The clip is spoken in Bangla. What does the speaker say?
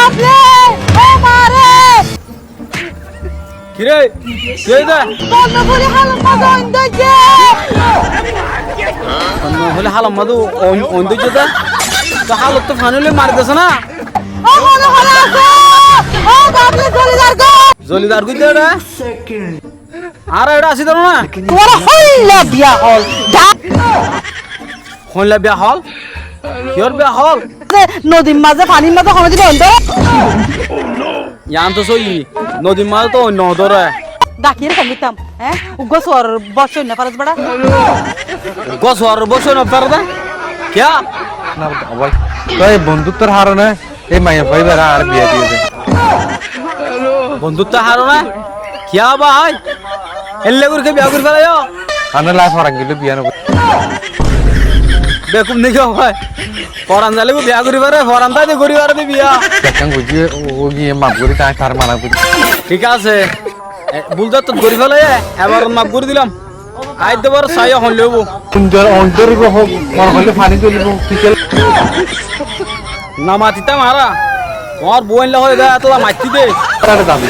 বাপরে ও মারে কিরে কে দা বন্ধ করে হালাম মজা ইন্দে হলে হালাম মাদু অন্ধ যেটা তো হালত তো ফানুলে মার দেছ না ও মনে হলো আছে ও বাপরে জলিদার কই দে রে আর এটা আসি ধরো না তোমার হইলা বিয়া হল হইলা বিয়া হল কিয়র বিয়া হল নদীর মাঝে পানির মাঝে কোনো দিন অন্ধ ইয়ান তো সই নদীর মাঝে তো অন্য ধরে ডাকিয়ে কমিতাম হ্যাঁ উগো সর বসে না পারস বড়া গছ আর বসে না পারদা क्या না ভাই তাই বন্ধুত্বের হারনে এই মাইয়া ভাইবার আর বিয়ে দিয়ে দে বন্ধুত্ব হারো না क्या भाई এল্লে করে বিয়া করে ফেলায়ো আনে লাইফ হারান গেলে বিয়ে না বেকুম দেখো ভাই পরান জালে বিয়া করে পারে পরান তাই করি পারে বিয়া দেখেন বুঝিয়ে ও গিয়ে মাপ করে তাই তার মানা করি ঠিক আছে বুলদা তো গরি ফেলাই এবার মাপ করে দিলাম আইতে বার সাইয়া হন লেবো সুন্দর অন্তর হোক মন হলে পানি চলিব টিকেল না মাতিতা মারা তোমার বোন হয়ে দেয় তোরা মাতি দে দাবি